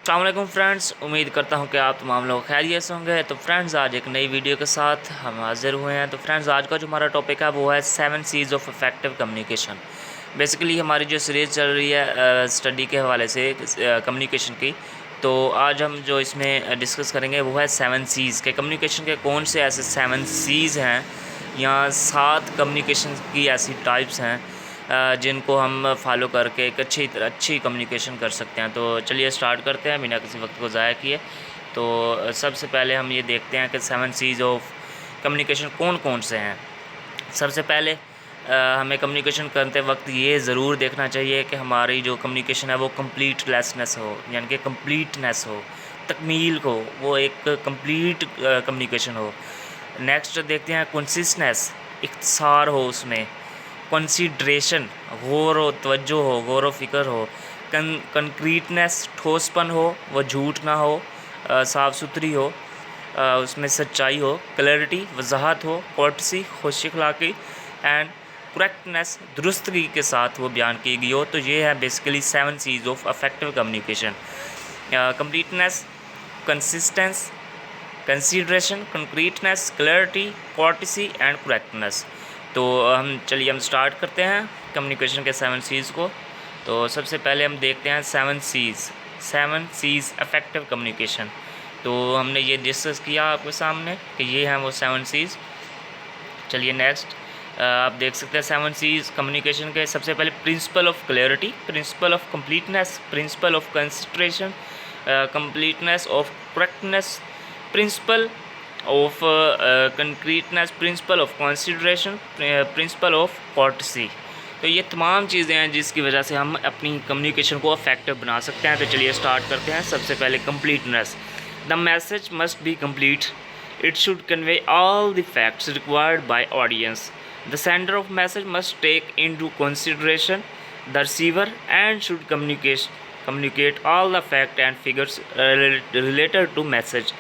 अस्सलाम वालेकुम फ्रेंड्स, उम्मीद करता हूँ कि आप तमाम लोग खैरियत से होंगे। तो फ्रेंड्स, आज एक नई वीडियो के साथ हम हाजिर हुए हैं। तो फ्रेंड्स, आज का जो हमारा टॉपिक है वो है 7 Cs of effective communication. Basically हमारी जो सीरीज़ चल रही है स्टडी के हवाले से कम्युनिकेशन की, तो आज हम जो इसमें डिस्कस करेंगे वो है 7 सीज़ के कम्युनिकेशन के। कौन से ऐसे 7 सीज़ हैं या 7 कम्युनिकेशन की ऐसी टाइप्स हैं जिनको हम फॉलो करके एक अच्छी कम्युनिकेशन कर सकते हैं। तो चलिए स्टार्ट करते हैं बिना किसी वक्त को ज़ाया किए। तो सबसे पहले हम ये देखते हैं कि 7 सीज़ ऑफ कम्युनिकेशन कौन कौन से हैं। सबसे पहले हमें कम्युनिकेशन करते वक्त ये ज़रूर देखना चाहिए कि हमारी जो कम्युनिकेशन है वो कंप्लीटनेस हो, यानी कि कंप्लीटनेस हो, तकमील को, वो एक कंप्लीट कम्युनिकेशन हो। नेक्स्ट देखते हैं कंसिस्टेंस, इख्तिसार हो उसमें, कंसीडरेशन, गौर व तवज्जो हो, गौर व फ़िक्र हो, कंक्रीटनेस, ठोसपन हो, वह झूठ ना हो, साफ़ सुथरी हो, उसमें सच्चाई हो, क्लैरिटी, वजाहत हो, कोर्टसी, खुश अखलाक़ी एंड करेक्टनेस, दुरुस्तगी के साथ वो बयान की गई हो। तो ये है basically 7 Cs of effective communication. Completeness, consistence, consideration, concreteness, clarity, courtesy and correctness. तो हम स्टार्ट करते हैं कम्युनिकेशन के 7 सीज़ को। तो सबसे पहले हम देखते हैं 7 सीज़ अफेक्टिव कम्युनिकेशन। तो हमने ये डिस्कस किया आपके सामने कि ये हैं वो 7 सीज़। चलिए नेक्स्ट आप देख सकते हैं 7 सीज़ कम्युनिकेशन के। सबसे पहले principle of clarity, principle of completeness, principle of consideration, completeness of correctness, principle of concreteness, principle of consideration, principle of courtesy. तो ये तमाम चीज़ें हैं जिसकी वजह से हम अपनी कम्युनिकेशन को अफेक्टिव बना सकते हैं। तो चलिए स्टार्ट करते हैं। सबसे पहले completeness, the message must be complete, it should convey all the facts required by audience, the sender of message must take into consideration the receiver and should communicate all the fact and figures related to message.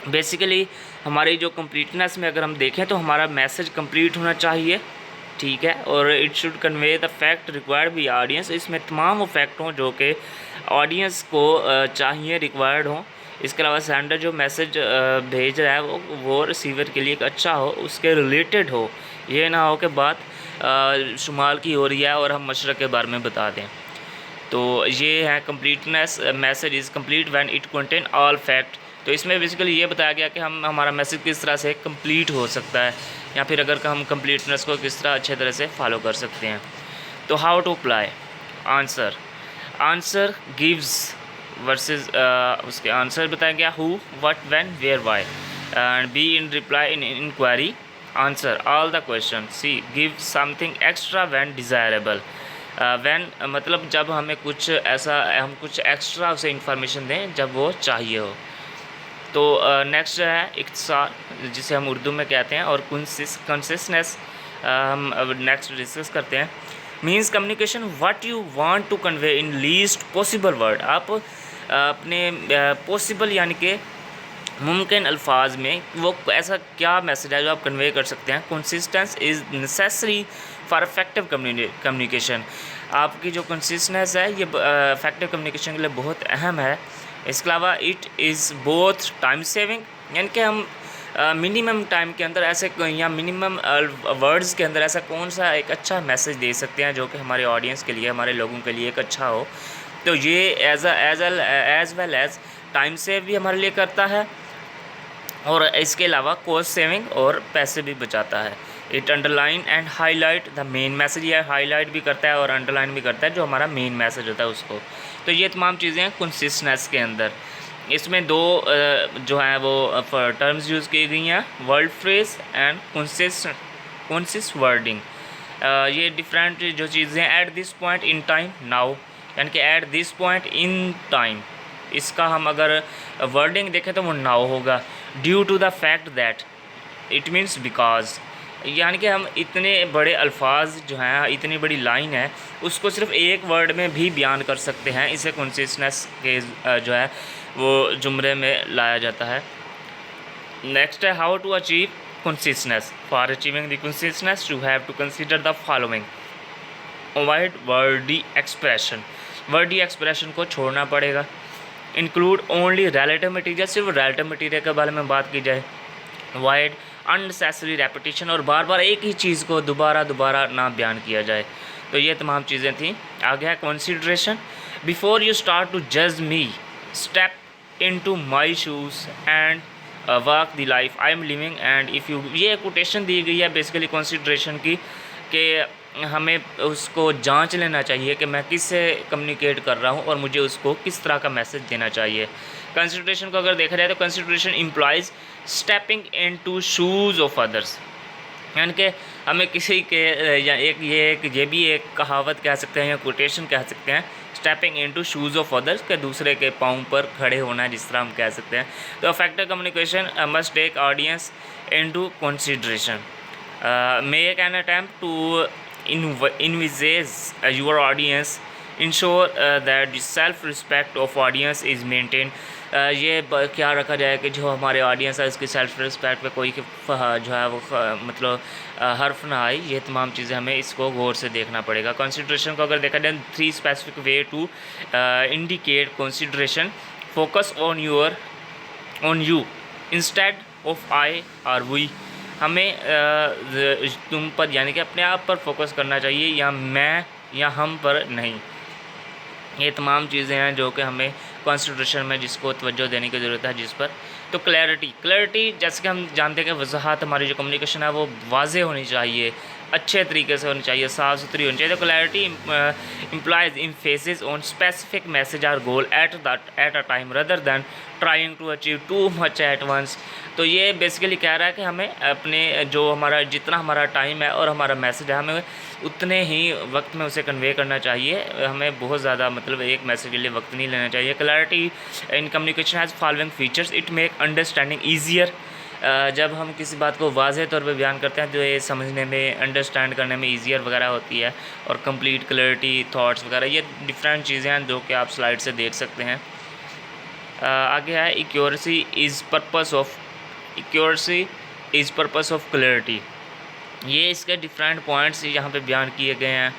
Basically हमारी जो completeness में अगर हम देखें तो हमारा message complete होना चाहिए, ठीक है, और it should convey the fact required by audience, इसमें तमाम वो फैक्ट हों जो कि ऑडियंस को चाहिए, रिक्वायर्ड हों। इसके अलावा सेंडर जो मैसेज भेज रहा है वो रिसीवर के लिए एक अच्छा हो, उसके रिलेटेड हो, ये ना हो कि बात शुमाल की हो रही है और हम मशरक़ के बारे में बता दें। तो ये है completeness, message is complete when it contain all fact. तो इसमें बेसिकली ये बताया गया कि हमारा मैसेज किस तरह से कंप्लीट हो सकता है, या फिर अगर हम कंप्लीटनेस को किस तरह अच्छे तरह से फॉलो कर सकते हैं। तो how to apply answer gives versus उसके आंसर बताया गया who, what, when, where, why and be in reply in inquiry answer all the question, see give something extra when desirable. When मतलब जब हमें कुछ ऐसा, हम कुछ एक्स्ट्रा उसे इंफॉर्मेशन दें जब वो चाहिए हो। तो नेक्स्ट है इख्तिसार, जिसे हम उर्दू में कहते हैं, और कंसिस्टेंस हम अब नेक्स्ट डिस्कस करते हैं। Means communication what you want to convey in least possible word. आप अपने पॉसिबल यानी कि मुमकिन अल्फाज में वो ऐसा क्या मैसेज है जो आप कन्वे कर सकते हैं। Consistence is necessary for effective communication. आपकी जो कंसिस्टेंस है ये इफेक्टिव कम्युनिकेशन के लिए बहुत अहम है। इसके अलावा it is both time saving, यानी कि हम मिनिमम टाइम के अंदर ऐसे या मिनिमम वर्ड्स के अंदर ऐसा कौन सा एक अच्छा मैसेज दे सकते हैं जो कि हमारे ऑडियंस के लिए, हमारे लोगों के लिए एक अच्छा हो। तो ये as well as time save भी हमारे लिए करता है, और इसके अलावा कॉस्ट सेविंग और पैसे भी बचाता है। It underline and highlight the main message, ये हाईलाइट भी करता है और अंडरलाइन भी करता है जो हमारा मेन मैसेज होता है उसको। तो ये तमाम चीज़ें हैं कंसिस्टेंस के अंदर। इसमें दो जो हैं वो टर्म्स यूज़ की गई हैं, word phrase and consist wording. ये डिफरेंट जो चीज़ें हैं, at this point in time now, यानी कि at this point in time, इसका हम अगर वर्डिंग देखें तो वो नाउ होगा। Due to the fact that, it means because, यानी कि हम इतने बड़े अल्फाज जो हैं, इतनी बड़ी लाइन है, उसको सिर्फ एक वर्ड में भी बयान कर सकते हैं। इसे कंसिस्टेंस के जो है वो जुमरे में लाया जाता है। नेक्स्ट है how to achieve consistence. For achieving the consistence you have to consider the following. Avoid wordy expression, wordy expression को छोड़ना पड़ेगा। इंक्लूड ओनली रिलेटिव मटीरियल, सिर्फ रिलेटिव मटीरियल के बारे में बात की जाए। वाइड अननेसेसरी रेपिटेशन, और बार बार एक ही चीज़ को दोबारा दोबारा ना बयान किया जाए। तो ये तमाम चीज़ें थी। आगे है consideration. Before you start to जज me, step into my shoes and work the life I am living and if you, ये कोटेशन दी गई है बेसिकली कंसिडरेशन की, कि हमें उसको जांच लेना चाहिए कि मैं किससे कम्युनिकेट कर रहा हूँ और मुझे उसको किस तरह का मैसेज देना चाहिए। कंसिडरेशन को अगर देखा जाए तो consideration implies stepping into shoes of others, यानी कि हमें किसी के या ये भी एक कहावत कह सकते हैं या कोटेशन कह सकते हैं, stepping into shoes of others, के दूसरे के पाँव पर खड़े होना, जिस तरह हम कह सकते हैं। तो effective communication must take audience into consideration, make an attempt to envisage your audience, ensure that the self respect of audience is maintained। ये क्या रखा जाए कि जो हमारे ऑडियंस है उसकी सेल्फ रिस्पेक्ट पे कोई जो है वो मतलब हर्फ ना आए। ये तमाम चीज़ें हमें इसको गौर से देखना पड़ेगा। कंसिडरेशन को अगर देखा जाए 3 specific way to indicate consideration, focus on you instead of I और वी, हमें तुम पर यानी कि अपने आप पर फोकस करना चाहिए, या मैं या हम पर नहीं। ये तमाम चीज़ें हैं जो कि हमें कंसिडरेशन में जिसको तवज्जो देने की ज़रूरत है जिस पर। तो क्लैरिटी जैसे कि हम जानते हैं कि वजाहत, हमारी जो कम्युनिकेशन है वो वाज़े होनी चाहिए, अच्छे तरीके से होनी चाहिए, साफ़ सुथरी होनी चाहिए। तो clarity implies emphasis on specific message or goal at a time rather than trying to achieve too much at once. तो ये बेसिकली कह रहा है कि हमें अपने जो हमारा जितना हमारा टाइम है और हमारा मैसेज है, हमें उतने ही वक्त में उसे कन्वे करना चाहिए। हमें बहुत ज़्यादा मतलब एक मैसेज के लिए वक्त नहीं लेना चाहिए। Clarity in communication has following features, it make understanding easier. जब हम किसी बात को वाज़ेह तौर पे बयान करते हैं तो ये समझने में, अंडरस्टैंड करने में ईजियर वगैरह होती है। और कंप्लीट क्लैरिटी, थॉट्स वगैरह, ये डिफरेंट चीज़ें हैं जो कि आप स्लाइड से देख सकते हैं। आगे है accuracy is purpose of clarity. ये इसके डिफरेंट पॉइंट्स यहाँ पे बयान किए गए हैं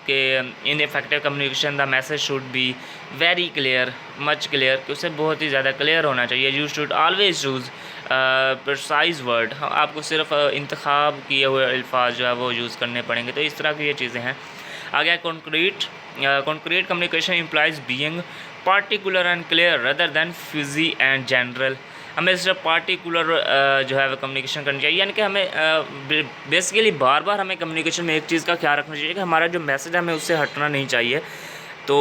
कि in effective communication the message should be very clear, much clear, कि उसे बहुत ही ज़्यादा क्लियर होना चाहिए। You should always use precise word, आपको सिर्फ इंतखाब किए हुए अल्फाज जो है वो यूज़ करने पड़ेंगे। तो इस तरह की ये चीज़ें हैं। आगे concrete communication implies being particular and clear rather than fuzzy and general. हमें सिर्फ पार्टिकुलर जो है वो कम्युनिकेशन करनी चाहिए, यानी कि हमें बेसिकली बार बार हमें कम्युनिकेशन में एक चीज़ का ख्याल रखना चाहिए कि हमारा जो मैसेज है हमें उससे हटना नहीं चाहिए। तो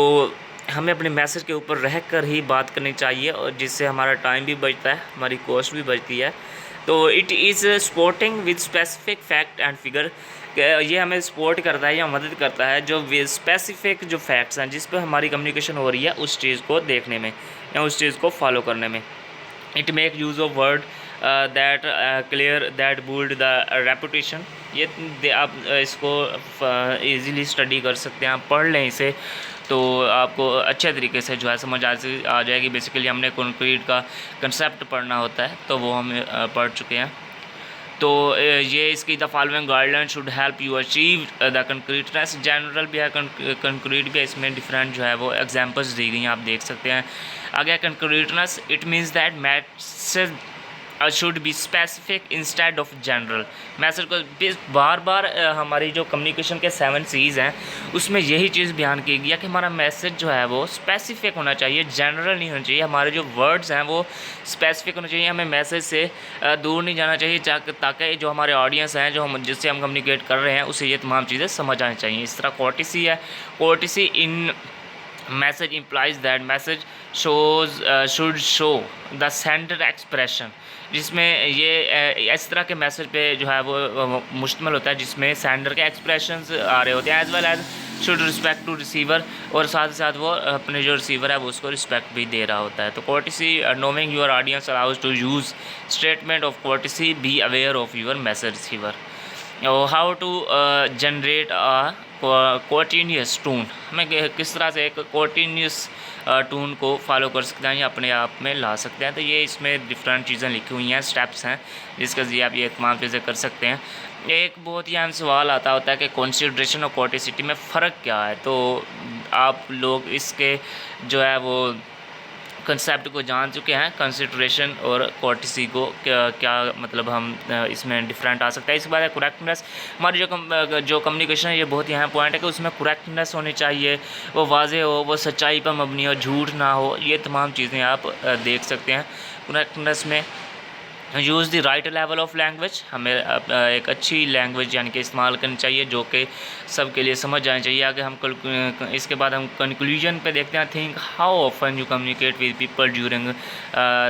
हमें अपने मैसेज के ऊपर रह कर ही बात करनी चाहिए, और जिससे हमारा टाइम भी बचता है, हमारी कॉस्ट भी बचती है। तो it is supporting with specific fact and figure, ये हमें सपोर्ट करता है या मदद करता है जो स्पेसिफिक जो फैक्ट्स हैं जिस पर हमारी कम्युनिकेशन हो रही है उस चीज़ को देखने में या उस चीज़ को फॉलो करने में। It make use of word that clear that built the reputation. ये आप इसको इजीली स्टडी कर सकते हैं, आप पढ़ लें इसे तो आपको अच्छे तरीके से जो है समझ आ जाएगी। बेसिकली हमने कंक्रीट का कंसेप्ट पढ़ना होता है तो वो हम पढ़ चुके हैं। तो ये इसकी the following guideline should help you achieve the concreteness. General भी है, कंक्रीट भी है, इसमें डिफरेंट जो है वो एग्जांपल्स दी गई हैं, आप देख सकते हैं। आगे concreteness, it means that message should be specific instead of general. Message को बार बार हमारी जो कम्युनिकेशन के 7 C's हैं उसमें यही चीज़ बयान की गई है कि हमारा मैसेज जो है वो स्पेसिफिक होना चाहिए, जनरल नहीं होना चाहिए। हमारे जो वर्ड्स हैं वो स्पेसिफिक होना चाहिए, हमें मैसेज से दूर नहीं जाना चाहिए ताकि जो हमारे ऑडियंस हैं जो हम जिससे हम कम्युनिकेट कर रहे हैं उसे ये तमाम चीज़ें समझ आनी चाहिए। इस तरह कोर्टेसी है, courtesy in message implies that message should show the centre expression, जिसमें ये इस तरह के मैसेज पे जो है वो मुश्तमिल होता है जिसमें सेंडर के एक्सप्रेशंस आ रहे होते हैं, as well as should respect to receiver, और साथ ही साथ वो अपने जो रिसीवर है वो उसको रिस्पेक्ट भी दे रहा होता है। तो courtesy, knowing your audience allows to use statement of courtesy, be aware of your message receiver. How to generate a continuous tone, हमें किस तरह से एक कॉन्टीन्यूस टून को फॉलो कर सकते हैं या अपने आप में ला सकते हैं। तो ये इसमें डिफरेंट चीज़ें लिखी हुई हैं, स्टेप्स हैं जिसके ज़रिए आप ये तमाम चीज़ें कर सकते हैं। एक बहुत ही अहम सवाल आता होता है कि कंसिडरेशन और कोर्टेसिटी में फ़र्क क्या है। तो आप लोग इसके जो है वो कंसेप्ट को जान चुके हैं। कंसिडरेशन और कोर्टिसी को क्या क्या मतलब हम इसमें डिफरेंट आ सकता है। इसके बाद है करेक्टनेस। हमारी जो कम्युनिकेशन है ये बहुत ही अहम पॉइंट है कि उसमें करेक्टनेस होनी चाहिए, वो वाज़ेह हो, वो सच्चाई पर मबनी हो, झूठ ना हो। ये तमाम चीज़ें आप देख सकते हैं करेक्टनेस में। Use the right level of language, हमें एक अच्छी लैंग्वेज यानी कि इस्तेमाल करनी चाहिए जो कि सब के लिए समझ आनी चाहिए। आगे हम इसके बाद हम कंक्लूजन पे देखते हैं। Think how often you communicate with people during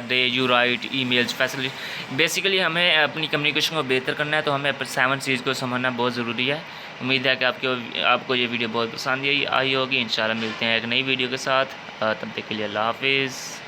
day you right emails facility. Basically हमें अपनी कम्युनिकेशन को बेहतर करना है तो हमें 7 चीज़ को समझना बहुत ज़रूरी है। उम्मीद है कि आपको ये वीडियो बहुत पसंद आई होगी। इंशाल्लाह मिलते हैं एक नई वीडियो के साथ, तब तक के लिए अल्लाह हाफिज़।